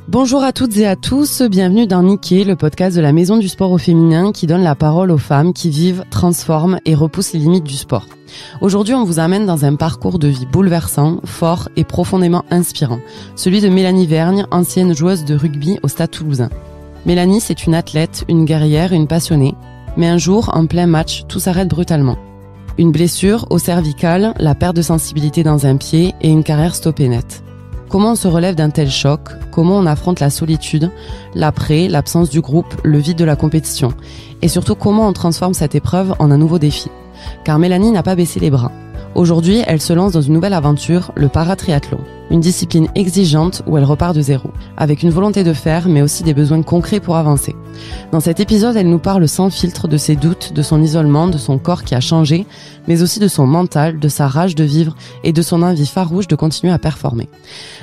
Bonjour à toutes et à tous, bienvenue dans Niqué, le podcast de la Maison du Sport au Féminin qui donne la parole aux femmes qui vivent, transforment et repoussent les limites du sport. Aujourd'hui, on vous amène dans un parcours de vie bouleversant, fort et profondément inspirant, celui de Mélanie Vergne, ancienne joueuse de rugby au Stade Toulousain. Mélanie, c'est une athlète, une guerrière, une passionnée, mais un jour, en plein match, tout s'arrête brutalement. Une blessure au cervical, la perte de sensibilité dans un pied et une carrière stoppée net. Comment on se relève d'un tel choc? Comment on affronte la solitude, l'après, l'absence du groupe, le vide de la compétition? Et surtout, comment on transforme cette épreuve en un nouveau défi? Car Mélanie n'a pas baissé les bras. Aujourd'hui, elle se lance dans une nouvelle aventure, le paratriathlon. Une discipline exigeante où elle repart de zéro, avec une volonté de faire, mais aussi des besoins concrets pour avancer. Dans cet épisode, elle nous parle sans filtre de ses doutes, de son isolement, de son corps qui a changé, mais aussi de son mental, de sa rage de vivre et de son envie farouche de continuer à performer.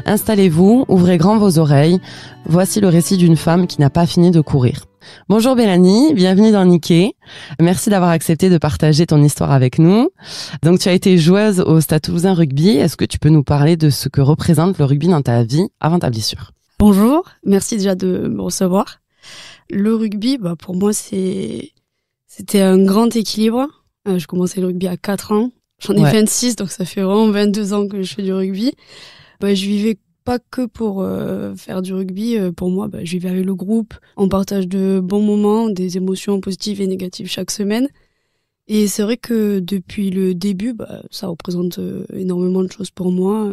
Installez-vous, ouvrez grand vos oreilles. Voici le récit d'une femme qui n'a pas fini de courir. Bonjour Mélanie, bienvenue dans Niqué. Merci d'avoir accepté de partager ton histoire avec nous. Donc tu as été joueuse au Stade Toulousain Rugby. Est-ce que tu peux nous parler de ce que représente le rugby dans ta vie avant ta blessure? Bonjour, merci déjà de me recevoir. Le rugby, pour moi, c'était un grand équilibre. Je commençais le rugby à 4 ans. J'en ai 26, donc ça fait vraiment 22 ans que je fais du rugby. Je vivais pas que pour faire du rugby. Pour moi, je vivais avec le groupe. On partage de bons moments, des émotions positives et négatives chaque semaine. Et c'est vrai que depuis le début, ça représente énormément de choses pour moi,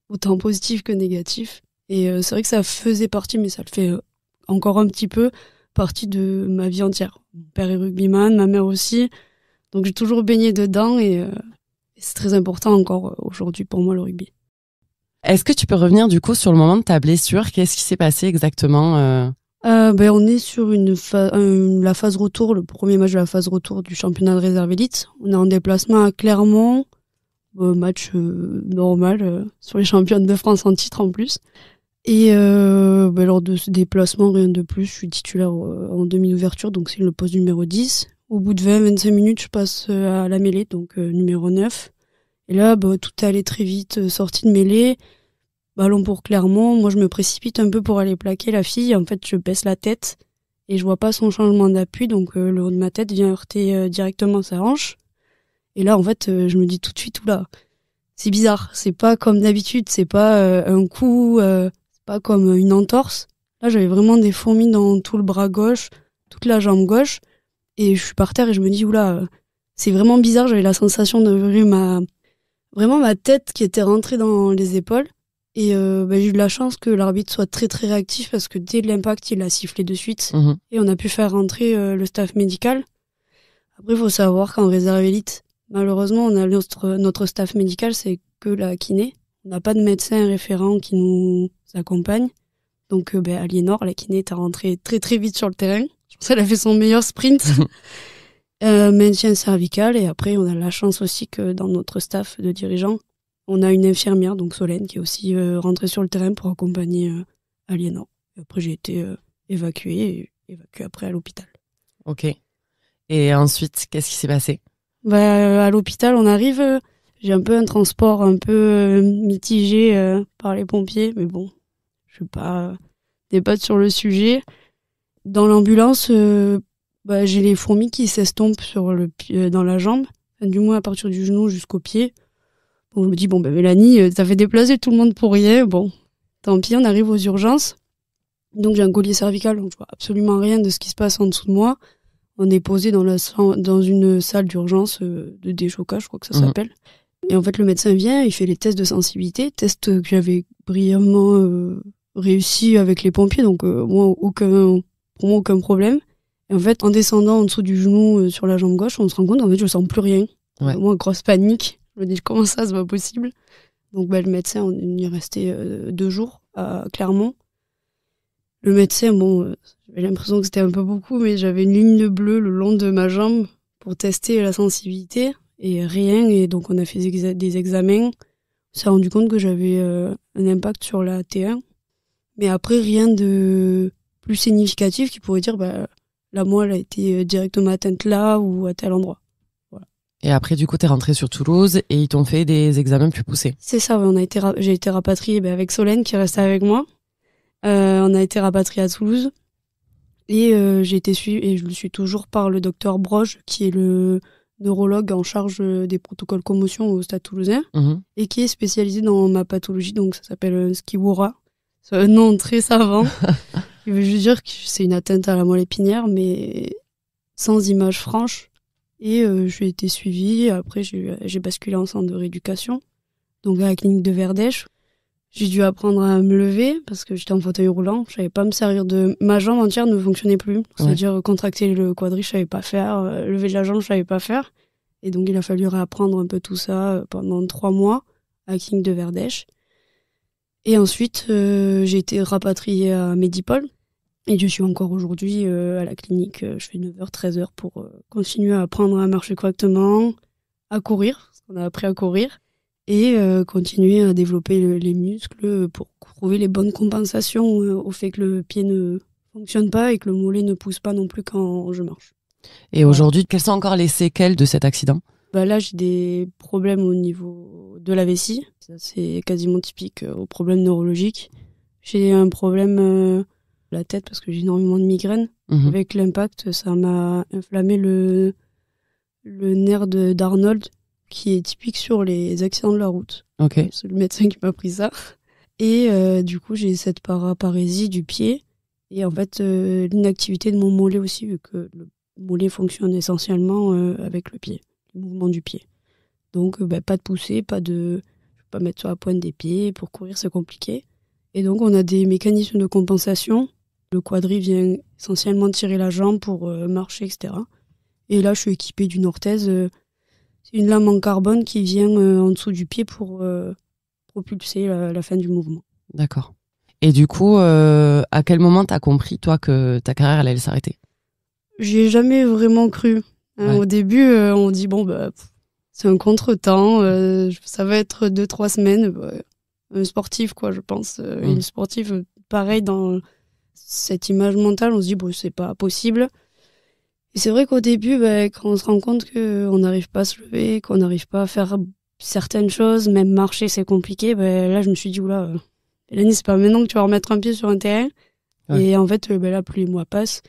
autant positif que négatif. Et c'est vrai que ça faisait partie, mais ça le fait encore un petit peu, partie de ma vie entière. Mon père est rugbyman, ma mère aussi. Donc j'ai toujours baigné dedans et c'est très important encore aujourd'hui pour moi le rugby. Est-ce que tu peux revenir du coup sur le moment de ta blessure? Qu'est-ce qui s'est passé exactement? On est sur la phase retour, le premier match de la phase retour du championnat de réserve élite. On est en déplacement à Clermont, match normal sur les championnes de France en titre en plus. Et lors de ce déplacement, rien de plus, je suis titulaire en demi-ouverture, donc c'est le poste numéro 10. Au bout de 20-25 minutes, je passe à la mêlée, donc numéro 9. Et là, tout allait très vite, sortie de mêlée, ballon pour Clermont. Moi, je me précipite un peu pour aller plaquer la fille. En fait, je baisse la tête et je vois pas son changement d'appui, donc le haut de ma tête vient heurter directement sa hanche. Et là, en fait, je me dis tout de suite, oula, c'est bizarre. C'est pas comme d'habitude, c'est pas un coup, c'est pas comme une entorse. Là, j'avais vraiment des fourmis dans tout le bras gauche, toute la jambe gauche. Et je suis par terre et je me dis, oula, c'est vraiment bizarre. J'avais la sensation d'avoir ma tête qui était rentrée dans les épaules. Et j'ai eu de la chance que l'arbitre soit très très réactif parce que dès l'impact, il a sifflé de suite. Et on a pu faire rentrer le staff médical. Après, il faut savoir qu'en réserve élite, malheureusement, on a notre staff médical, c'est que la kiné. On n'a pas de médecin référent qui nous accompagne. Donc, Aliénor, la kiné, est rentrée très très vite sur le terrain. Je pense qu'elle a fait son meilleur sprint. Maintien cervical. Et après, on a la chance aussi que dans notre staff de dirigeants, on a une infirmière, donc Solène, qui est aussi rentrée sur le terrain pour accompagner Aliénor. Et après, j'ai été évacuée après à l'hôpital. Ok. Et ensuite, qu'est-ce qui s'est passé? À l'hôpital, on arrive. J'ai un peu un transport un peu mitigé par les pompiers, mais bon, je ne vais pas débattre sur le sujet. Dans l'ambulance, j'ai les fourmis qui s'estompent dans la jambe, du moins à partir du genou jusqu'au pied. Bon, je me dis, Mélanie, t'as fait déplacer tout le monde pour rien. Bon, tant pis, on arrive aux urgences. Donc j'ai un collier cervical, donc je vois absolument rien de ce qui se passe en dessous de moi. On est posé dans une salle d'urgence de déchocage, je crois que ça s'appelle. Et en fait, le médecin vient, il fait les tests de sensibilité, tests que j'avais brillamment réussi avec les pompiers, donc pour moi, aucun problème. Et en fait, en descendant en dessous du genou sur la jambe gauche, on se rend compte qu'en fait, je sens plus rien. Ouais. Moi, grosse panique. Je me dis, comment ça, c'est pas possible? Donc, le médecin, on y est resté 2 jours à Clermont. Le médecin, j'avais l'impression que c'était un peu beaucoup, mais j'avais une ligne bleue le long de ma jambe pour tester la sensibilité et rien. Et donc, on a fait des examens. On s'est rendu compte que j'avais un impact sur la T1. Mais après, rien de plus significatif qui pourrait dire, la moelle a été directement atteinte là ou à tel endroit. Voilà. Et après, du coup, t'es rentrée sur Toulouse et ils t'ont fait des examens plus poussés. C'est ça, j'ai été rapatriée avec Solène qui restait avec moi. On a été rapatrié à Toulouse. Et j'ai été suivie, et je le suis toujours, par le docteur Broge, qui est le neurologue en charge des protocoles commotion au Stade Toulousain, et qui est spécialisé dans ma pathologie, donc ça s'appelle Skiwara. C'est un nom très savant. Il veut juste dire que c'est une atteinte à la moelle épinière, mais sans image franche. Et j'ai été suivie. Après, j'ai basculé en centre de rééducation, donc à la clinique de Verdèche. J'ai dû apprendre à me lever parce que j'étais en fauteuil roulant. Je savais pas me servir de... Ma jambe entière ne fonctionnait plus. C'est-à-dire contracter le quadri, je savais pas faire. Lever la jambe, je savais pas faire. Et donc, il a fallu réapprendre un peu tout ça pendant 3 mois à la clinique de Verdèche. Et ensuite, j'ai été rapatriée à Medipol. Et je suis encore aujourd'hui à la clinique. Je fais 9h, 13h pour continuer à apprendre à marcher correctement, à courir, parce qu'on a appris à courir, et continuer à développer les muscles pour trouver les bonnes compensations au fait que le pied ne fonctionne pas et que le mollet ne pousse pas non plus quand je marche. Et aujourd'hui, quelles sont encore les séquelles de cet accident ? Là, j'ai des problèmes au niveau de la vessie. Ça, c'est quasiment typique aux problèmes neurologiques. J'ai un problème de la tête parce que j'ai énormément de migraines. Avec l'impact, ça m'a inflammé le nerf d'Arnold, qui est typique sur les accidents de la route. Okay. C'est le médecin qui m'a pris ça. Et du coup, j'ai cette paraparésie du pied. Et en fait, l'inactivité de mon mollet aussi, vu que le mollet fonctionne essentiellement avec le pied, le mouvement du pied. Donc, pas de poussée, je ne peux pas mettre sur la pointe des pieds. Pour courir, c'est compliqué. Et donc, on a des mécanismes de compensation. Le quadri vient essentiellement tirer la jambe pour marcher, etc. Et là, je suis équipée d'une orthèse. C'est une lame en carbone qui vient en dessous du pied pour propulser la fin du mouvement. D'accord. Et du coup, à quel moment t'as compris, toi, que ta carrière allait s'arrêter ? J'y ai jamais vraiment cru. Ouais. Au début, on dit, c'est un contretemps, ça va être 2-3 semaines. Un sportif, quoi, je pense. Une sportive, pareil, dans cette image mentale, on se dit, c'est pas possible. Et c'est vrai qu'au début, quand on se rend compte qu'on n'arrive pas à se lever, qu'on n'arrive pas à faire certaines choses, même marcher, c'est compliqué, là, je me suis dit, oula, Mélanie, c'est pas maintenant que tu vas remettre un pied sur un terrain. Ouais. Et en fait, là, plus les mois passent,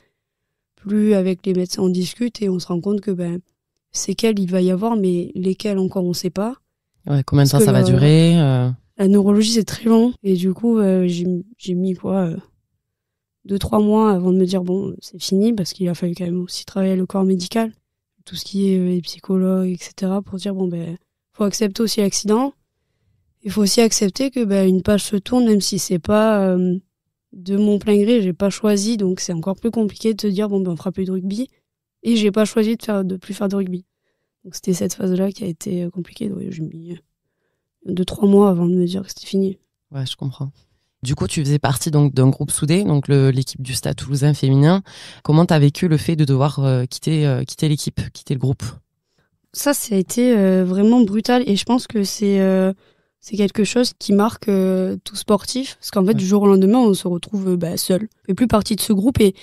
plus avec les médecins on discute et on se rend compte que séquelles il va y avoir, mais lesquelles encore on sait pas. Ouais, combien de temps ça va durer La neurologie, c'est très long. Et du coup, j'ai mis 2-3 mois avant de me dire c'est fini, parce qu'il a fallu quand même aussi travailler le corps médical, tout ce qui est les psychologues, etc., pour dire faut accepter aussi l'accident. Il faut aussi accepter que une page se tourne, même si c'est pas de mon plein gré, j'ai pas choisi, donc c'est encore plus compliqué de te dire on fera plus de rugby, et j'ai pas choisi de plus faire de rugby. Donc c'était cette phase-là qui a été compliquée. Donc j'ai mis 2-3 mois avant de me dire que c'était fini. Ouais, je comprends. Du coup, tu faisais partie donc d'un groupe soudé, donc l'équipe du Stade Toulousain féminin. Comment t'as vécu le fait de devoir quitter l'équipe, quitter le groupe ? Ça a été vraiment brutal, et je pense que c'est quelque chose qui marque tout sportif, parce qu'en fait, du jour au lendemain, on se retrouve seul. On fait plus partie de ce groupe, et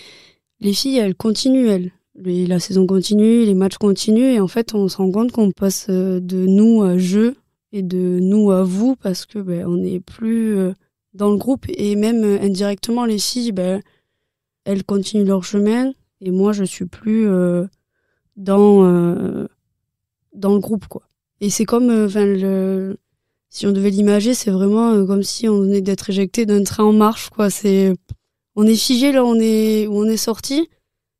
les filles, elles continuent, la saison continue, les matchs continuent, et en fait, on se rend compte qu'on passe de nous à jeu et de nous à vous, parce que on n'est plus dans le groupe, et même indirectement, les filles, elles continuent leur chemin, et moi, je suis plus dans le groupe, quoi. Et c'est comme, si on devait l'imager, c'est vraiment comme si on venait d'être éjecté d'un train en marche, quoi. On est figé là où on est sorti.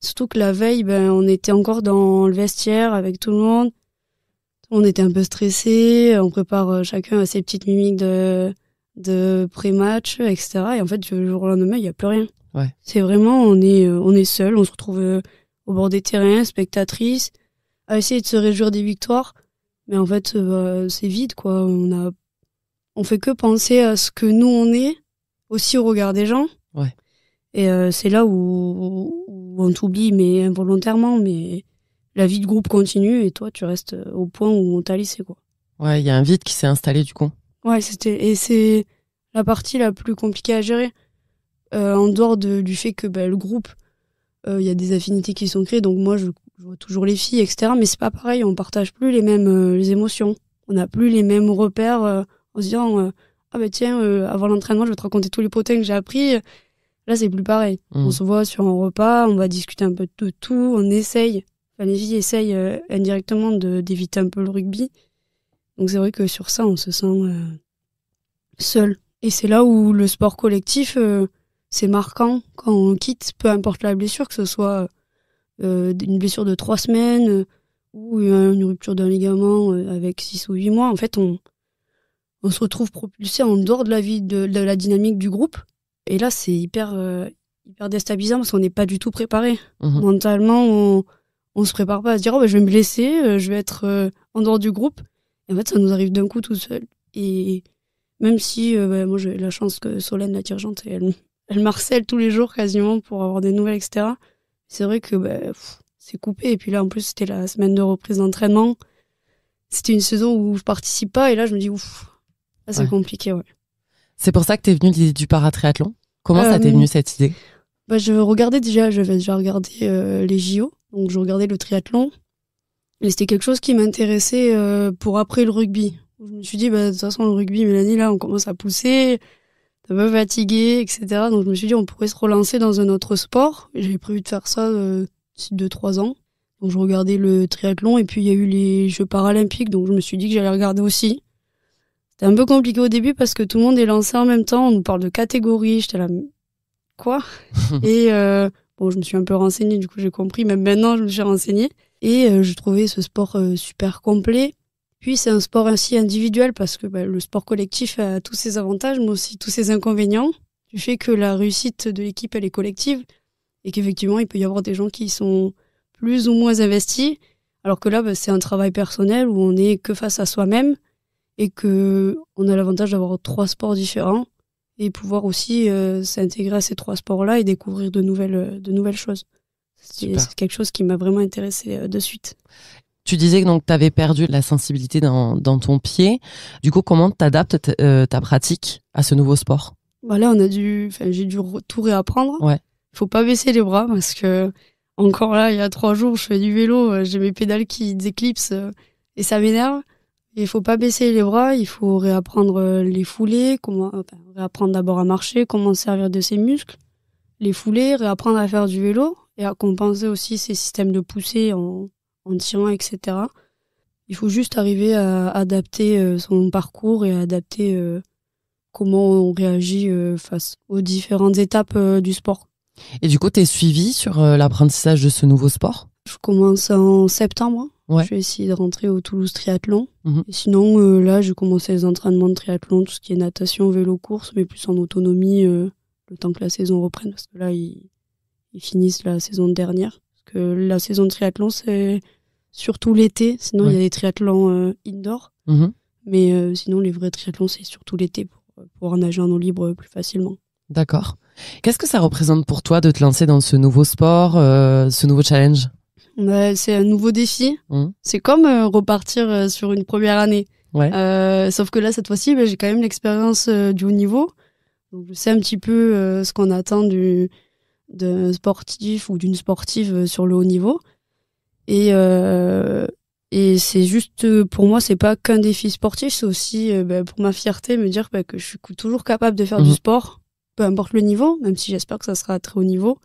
Surtout que la veille, on était encore dans le vestiaire avec tout le monde. On était un peu stressés. On prépare chacun ses petites mimiques de pré-match, etc. Et en fait, le jour au lendemain, il n'y a plus rien. Ouais. C'est vraiment, on est seul. On se retrouve au bord des terrains, spectatrices, à essayer de se réjouir des victoires. Mais en fait, c'est vide, quoi. On fait que penser à ce que nous, on est, aussi au regard des gens. Ouais. Et c'est là où on t'oublie, mais involontairement, mais la vie de groupe continue, et toi, tu restes au point où on t'a laissé, quoi. Ouais, il y a un vide qui s'est installé, du coup. Ouais, et c'est la partie la plus compliquée à gérer. En dehors du fait que le groupe, y a des affinités qui sont créées, donc moi, je vois toujours les filles, etc. Mais c'est pas pareil, on partage plus les mêmes les émotions. On n'a plus les mêmes repères en se disant ah ben tiens, avant l'entraînement, je vais te raconter tous les potins que j'ai appris. Là, c'est plus pareil. On se voit sur un repas, on va discuter un peu de tout, on essaye. Enfin, les filles essayent indirectement d'éviter un peu le rugby. Donc c'est vrai que sur ça, on se sent seul. Et c'est là où le sport collectif, c'est marquant quand on quitte, peu importe la blessure, que ce soit une blessure de 3 semaines ou une rupture d'un ligament avec 6 ou 8 mois. En fait, on se retrouve propulsé en dehors de la vie, de la dynamique du groupe. Et là, c'est hyper déstabilisant parce qu'on n'est pas du tout préparé. Mentalement, on se prépare pas à se dire, je vais me blesser, je vais être en dehors du groupe. Et en fait, ça nous arrive d'un coup tout seul. Et même si, moi, j'ai la chance que Solène, la dirigeante, elle m'harcèle tous les jours quasiment pour avoir des nouvelles, etc. C'est vrai que c'est coupé. Et puis là, en plus, c'était la semaine de reprise d'entraînement. C'était une saison où je participe pas. Et là, je me dis, là, c'est compliqué, ouais. C'est pour ça que t'es venue l'idée du paratriathlon. Comment ça t'est venu cette idée? Je regardais j'avais déjà regardé les JO. Donc, je regardais le triathlon. Et c'était quelque chose qui m'intéressait pour après le rugby. Je me suis dit, de toute façon, le rugby, Mélanie, là, on commence à pousser, t'es un peu fatiguée, etc. Donc, je me suis dit, on pourrait se relancer dans un autre sport. Et j'avais prévu de faire ça d'ici 2-3 ans. Donc, je regardais le triathlon. Et puis, il y a eu les Jeux paralympiques. Donc, je me suis dit que j'allais regarder aussi. C'était un peu compliqué au début parce que tout le monde est lancé en même temps. On nous parle de catégories. J'étais là, quoi? Et je me suis un peu renseignée. Du coup, j'ai compris. Même maintenant, je me suis renseignée. Et je trouvais ce sport super complet. Puis c'est un sport ainsi individuel parce que le sport collectif a tous ses avantages, mais aussi tous ses inconvénients. Du fait que la réussite de l'équipe, elle est collective et qu'effectivement, il peut y avoir des gens qui sont plus ou moins investis, alors que là, c'est un travail personnel où on n'est que face à soi-même et qu'on a l'avantage d'avoir 3 sports différents et pouvoir aussi s'intégrer à ces 3 sports-là et découvrir de nouvelles choses. C'est quelque chose qui m'a vraiment intéressée de suite. Tu disais que donc tu avais perdu la sensibilité dans ton pied. Du coup, comment tu adaptes ta pratique à ce nouveau sport? Là, j'ai dû tout réapprendre. Ouais. Faut pas baisser les bras parce que encore là, il y a 3 jours, je fais du vélo, j'ai mes pédales qui déclipsent et ça m'énerve. Il faut pas baisser les bras, il faut réapprendre les foulées, réapprendre d'abord à marcher, comment se servir de ses muscles, les foulées, réapprendre à faire du vélo et à compenser aussi ces systèmes de poussée en tirant, etc. Il faut juste arriver à adapter son parcours et à adapter comment on réagit face aux différentes étapes du sport. Et du coup, t'es suivie sur l'apprentissage de ce nouveau sport? Je commence en septembre. Ouais. Je vais essayer de rentrer au Toulouse Triathlon. Et sinon, là, j'ai commencé les entraînements de triathlon, tout ce qui est natation, vélo, course, mais plus en autonomie, le temps que la saison reprenne, parce que là, ils finissent la saison dernière. Parce que la saison de triathlon, c'est surtout l'été. Sinon, il y a des triathlons indoor. Mais sinon, les vrais triathlons, c'est surtout l'été pour pouvoir nager en eau libre plus facilement. D'accord. Qu'est-ce que ça représente pour toi de te lancer dans ce nouveau sport, ce nouveau challenge? C'est un nouveau défi. C'est comme repartir sur une première année. Ouais. Sauf que là, cette fois-ci, j'ai quand même l'expérience du haut niveau. Donc, je sais un petit peu ce qu'on attend d'un sportif ou d'une sportive sur le haut niveau. Et c'est juste, pour moi, c'est pas qu'un défi sportif, c'est aussi pour ma fierté, me dire que je suis toujours capable de faire du sport, peu importe le niveau, même si j'espère que ça sera à très haut niveau.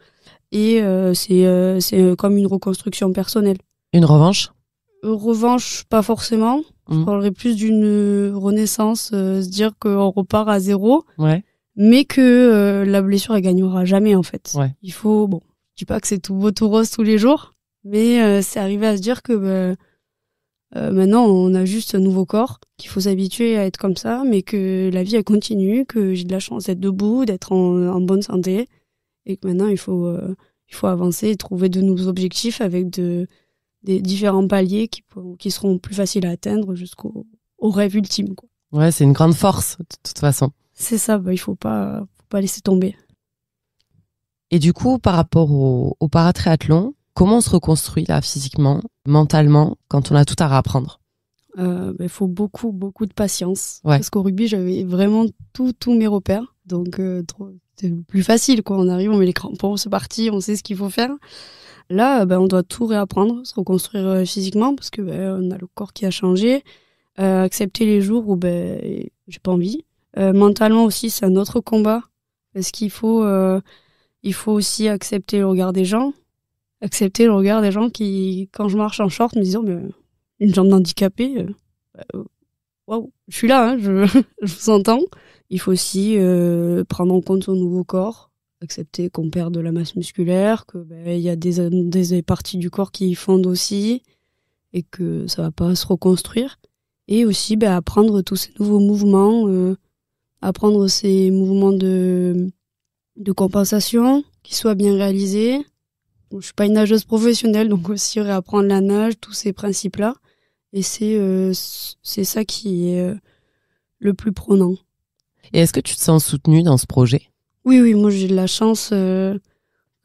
Et c'est comme une reconstruction personnelle. Une revanche? Revanche, pas forcément. Je parlerais plus d'une renaissance, se dire qu'on repart à zéro. Ouais. Mais que la blessure, elle gagnera jamais, en fait. Ouais. Il faut, je dis pas que c'est tout beau, tout rose tous les jours, mais c'est arriver à se dire que maintenant, on a juste un nouveau corps, qu'il faut s'habituer à être comme ça, mais que la vie, elle continue, que j'ai de la chance d'être debout, d'être en bonne santé, et que maintenant, il faut avancer et trouver de nouveaux objectifs avec des différents paliers qui seront plus faciles à atteindre jusqu'au rêve ultime, quoi. Ouais, c'est une grande force, de toute façon. C'est ça, il faut pas laisser tomber. Et du coup, par rapport au paratriathlon, comment on se reconstruit là, physiquement, mentalement, quand on a tout à réapprendre? Il faut beaucoup, beaucoup de patience. Ouais. Parce qu'au rugby, j'avais vraiment tous mes repères. Donc, c'est plus facile, quoi. On arrive, on met les crampons, c'est parti, on sait ce qu'il faut faire. Là, on doit tout réapprendre, se reconstruire physiquement, parce que on a le corps qui a changé. Accepter les jours où j'ai pas envie. Mentalement aussi, c'est un autre combat parce qu'il faut aussi accepter le regard des gens. Accepter le regard des gens qui, quand je marche en short, me disent « Oh, mais une jambe d'handicapé, waouh, je suis là, hein, je vous entends. » Il faut aussi prendre en compte son nouveau corps, accepter qu'on perd de la masse musculaire, que y a des parties du corps qui fondent aussi et que ça va pas se reconstruire. Et aussi apprendre tous ces nouveaux mouvements, apprendre ces mouvements de compensation qui soient bien réalisés. Bon, je suis pas une nageuse professionnelle, donc aussi réapprendre la nage, tous ces principes-là. Et c'est ça qui est le plus prenant. Et est-ce que tu te sens soutenue dans ce projet ? Oui, moi j'ai de la chance que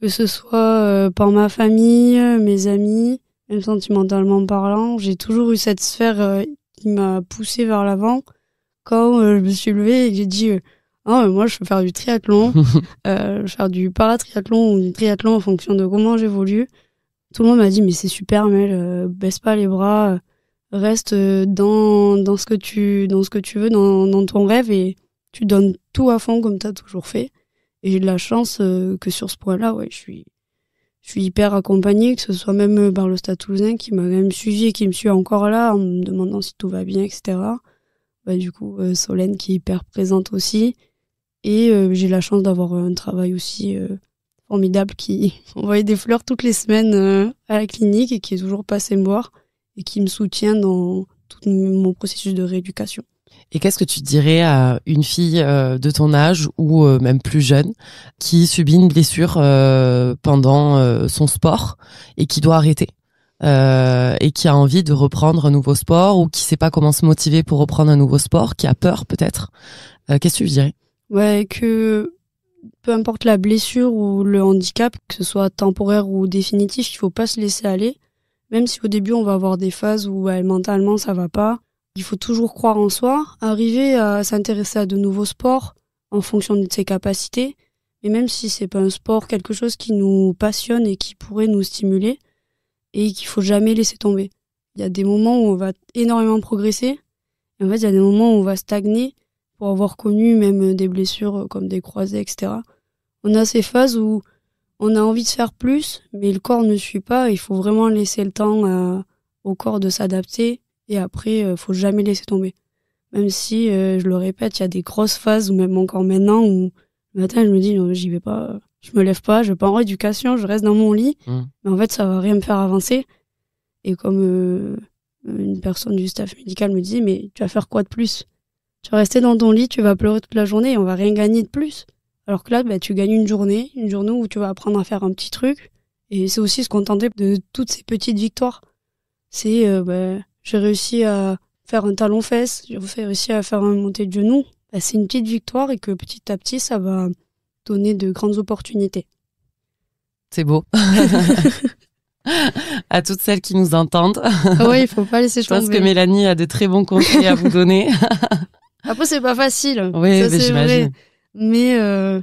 ce soit par ma famille, mes amis, même sentimentalement parlant. J'ai toujours eu cette sphère qui m'a poussée vers l'avant. Quand je me suis levée et que j'ai dit moi je veux faire du triathlon, je veux faire du paratriathlon ou du triathlon en fonction de comment j'évolue. Tout le monde m'a dit mais c'est super Mel, baisse pas les bras, reste dans ce que tu veux, dans ton rêve et tu donnes tout à fond comme t'as toujours fait. Et j'ai de la chance que sur ce point-là, je suis hyper accompagnée, que ce soit même par le Stade Toulousain qui m'a même suivi et qui me suit encore là en me demandant si tout va bien, etc. Du coup, Solène qui est hyper présente aussi. Et j'ai la chance d'avoir un travail aussi formidable qui envoie des fleurs toutes les semaines à la clinique et qui est toujours passé me voir et qui me soutient dans tout mon processus de rééducation. Et qu'est-ce que tu dirais à une fille de ton âge ou même plus jeune qui subit une blessure pendant son sport et qui doit arrêter et qui a envie de reprendre un nouveau sport ou qui sait pas comment se motiver pour reprendre un nouveau sport, qui a peur peut-être. Qu'est-ce que tu lui dirais ? Que peu importe la blessure ou le handicap, que ce soit temporaire ou définitif, il faut pas se laisser aller. Même si au début on va avoir des phases où mentalement ça va pas, il faut toujours croire en soi, arriver à s'intéresser à de nouveaux sports en fonction de ses capacités. Et même si c'est pas un sport, quelque chose qui nous passionne et qui pourrait nous stimuler, et qu'il faut jamais laisser tomber. Il y a des moments où on va énormément progresser, et en fait il y a des moments où on va stagner pour avoir connu même des blessures comme des croisés, etc. On a ces phases où on a envie de faire plus, mais le corps ne suit pas. Il faut vraiment laisser le temps au corps de s'adapter. Et après, faut jamais laisser tomber. Même si, je le répète, il y a des grosses phases, ou même encore maintenant, où le matin, je me dis, non, j'y vais pas, je me lève pas, je vais pas en rééducation, je reste dans mon lit. Mais en fait, ça va rien me faire avancer. Et comme une personne du staff médical me dit, mais tu vas faire quoi de plus ? Tu vas rester dans ton lit, tu vas pleurer toute la journée et on va rien gagner de plus. Alors que là, tu gagnes une journée où tu vas apprendre à faire un petit truc. Et c'est aussi se contenter de toutes ces petites victoires. C'est, j'ai réussi à faire un talon-fesse, j'ai réussi à faire un montée de genou. C'est une petite victoire et que petit à petit, ça va donner de grandes opportunités. C'est beau. À toutes celles qui nous entendent. Il faut pas laisser tomber. Je pense que Mélanie a de très bons conseils à vous donner. Après, c'est pas facile. Oui, ça, mais c'est j'imagine. Vrai. Mais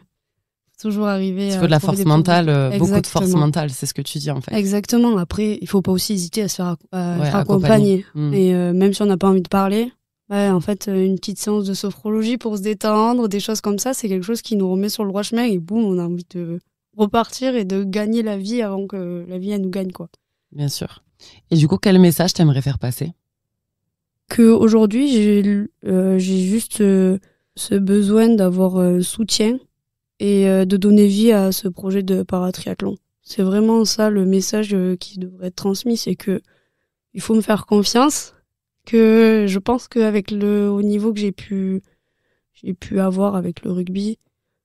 toujours arriver il faut de la force mentale, beaucoup de force mentale, c'est ce que tu dis en fait. Exactement. Après, il faut pas aussi hésiter à se faire accompagner. Et même si on n'a pas envie de parler, en fait, une petite séance de sophrologie pour se détendre, des choses comme ça, c'est quelque chose qui nous remet sur le droit chemin et boum, on a envie de repartir et de gagner la vie avant que la vie elle nous gagne, quoi. Bien sûr. Et du coup, quel message t'aimerais faire passer ? Qu'aujourd'hui, j'ai juste ce besoin d'avoir un soutien et de donner vie à ce projet de paratriathlon. C'est vraiment ça le message qui devrait être transmis, c'est que il faut me faire confiance, que je pense qu'avec le haut niveau que j'ai pu avoir avec le rugby,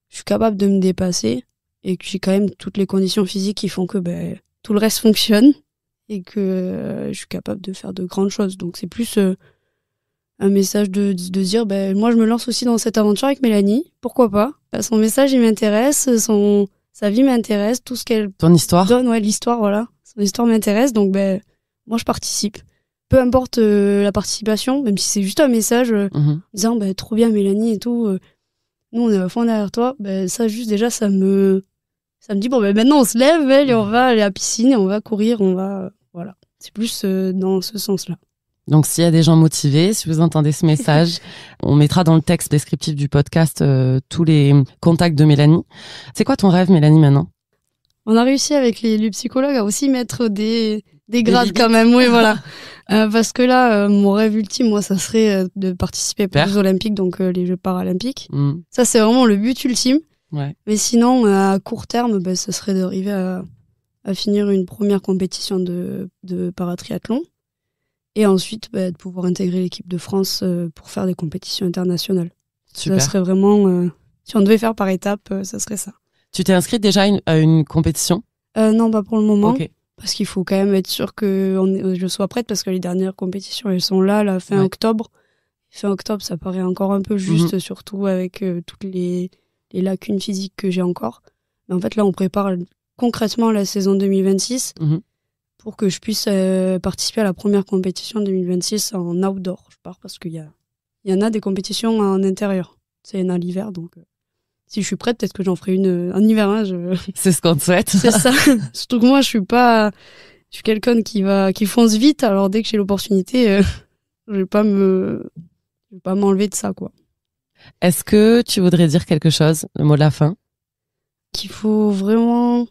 je suis capable de me dépasser et que j'ai quand même toutes les conditions physiques qui font que tout le reste fonctionne et que je suis capable de faire de grandes choses. Donc c'est plus un message de dire moi je me lance aussi dans cette aventure avec Mélanie, pourquoi pas. Son message il m'intéresse, sa vie m'intéresse, tout ce qu'elle ton histoire donne, l'histoire, voilà, son histoire m'intéresse, donc moi je participe. Peu importe la participation, même si c'est juste un message disant trop bien Mélanie et tout, nous on est à fond derrière toi, ça juste déjà ça me dit maintenant on se lève et on va aller à la piscine et on va courir, voilà. C'est plus dans ce sens-là. Donc, s'il y a des gens motivés, si vous entendez ce message, on mettra dans le texte descriptif du podcast tous les contacts de Mélanie. C'est quoi ton rêve, Mélanie, maintenant? On a réussi avec les psychologues à aussi mettre des grades quand même, oui, voilà. Parce que là, mon rêve ultime, moi, ça serait de participer aux Jeux Olympiques, donc les Jeux Paralympiques. Ça, c'est vraiment le but ultime. Ouais. Mais sinon, à court terme, ça serait d'arriver à finir une première compétition de paratriathlon. Et ensuite, de pouvoir intégrer l'équipe de France pour faire des compétitions internationales. Super. Ça serait vraiment... si on devait faire par étapes, ça serait ça. Tu t'es inscrite déjà à une compétition? Non, pas pour le moment. Okay. Parce qu'il faut quand même être sûr que je sois prête, parce que les dernières compétitions, elles sont là, fin octobre. Fin octobre, ça paraît encore un peu juste, surtout avec toutes les lacunes physiques que j'ai encore. Mais en fait, là, on prépare concrètement la saison 2026 pour que je puisse participer à la première compétition 2026 en outdoor. Je pars parce qu'il y en a des compétitions en intérieur. Il y en a l'hiver, donc si je suis prête, peut-être que j'en ferai une en hiver. C'est ce qu'on te souhaite. C'est ça. Surtout que moi, je suis quelqu'un qui fonce vite. Alors dès que j'ai l'opportunité, je vais pas m'enlever de ça, quoi. Est-ce que tu voudrais dire quelque chose, le mot de la fin? Qu'il faut vraiment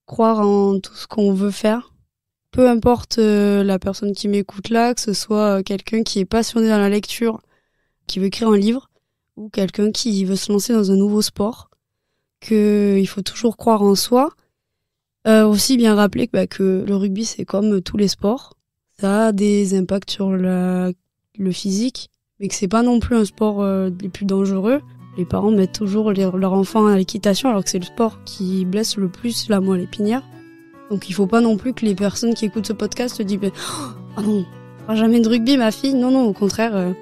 croire en tout ce qu'on veut faire. Peu importe la personne qui m'écoute là, que ce soit quelqu'un qui est passionné dans la lecture, qui veut écrire un livre, ou quelqu'un qui veut se lancer dans un nouveau sport, qu'il faut toujours croire en soi. Aussi bien rappeler que le rugby, c'est comme tous les sports. Ça a des impacts sur le physique, mais que c'est pas non plus un sport des plus dangereux. Les parents mettent toujours leur enfant à l'équitation, alors que c'est le sport qui blesse le plus la moelle épinière. Donc il faut pas non plus que les personnes qui écoutent ce podcast se disent « Oh non, on fera jamais de rugby, ma fille ». Non, au contraire,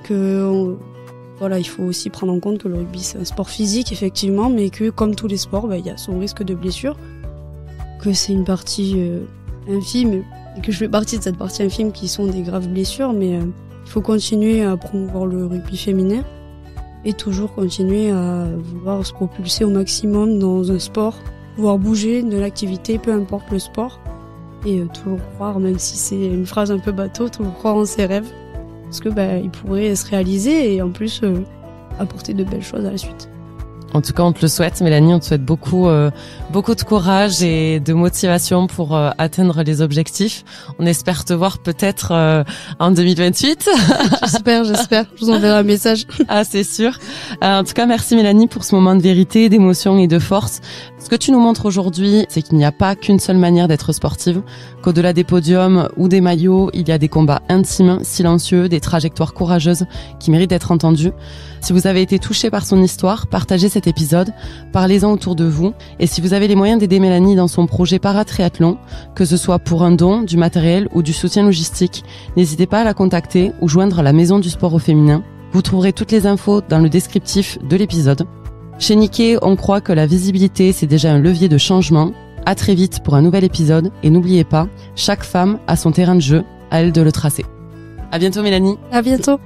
il faut aussi prendre en compte que le rugby, c'est un sport physique, effectivement, mais que, comme tous les sports, il y a son risque de blessure, que c'est une partie infime, et que je fais partie de cette partie infime qui sont des graves blessures, mais il faut continuer à promouvoir le rugby féminin et toujours continuer à vouloir se propulser au maximum dans un sport, pouvoir bouger de l'activité, peu importe le sport, et toujours croire, même si c'est une phrase un peu bateau, toujours croire en ses rêves. Parce que il pourrait se réaliser et en plus apporter de belles choses à la suite. En tout cas, on te le souhaite, Mélanie. On te souhaite beaucoup de courage et de motivation pour atteindre les objectifs. On espère te voir peut-être en 2028. J'espère. Je vous enverrai un message. Ah, c'est sûr. En tout cas, merci Mélanie pour ce moment de vérité, d'émotion et de force. Ce que tu nous montres aujourd'hui, c'est qu'il n'y a pas qu'une seule manière d'être sportive, qu'au-delà des podiums ou des maillots, il y a des combats intimes, silencieux, des trajectoires courageuses qui méritent d'être entendues. Si vous avez été touché par son histoire, partagez cet épisode, parlez-en autour de vous. Et si vous avez les moyens d'aider Mélanie dans son projet paratriathlon, que ce soit pour un don, du matériel ou du soutien logistique, n'hésitez pas à la contacter ou joindre la Maison du Sport au Féminin. Vous trouverez toutes les infos dans le descriptif de l'épisode. Chez Nikkei, on croit que la visibilité, c'est déjà un levier de changement. À très vite pour un nouvel épisode. Et n'oubliez pas, chaque femme a son terrain de jeu, à elle de le tracer. À bientôt Mélanie. À bientôt.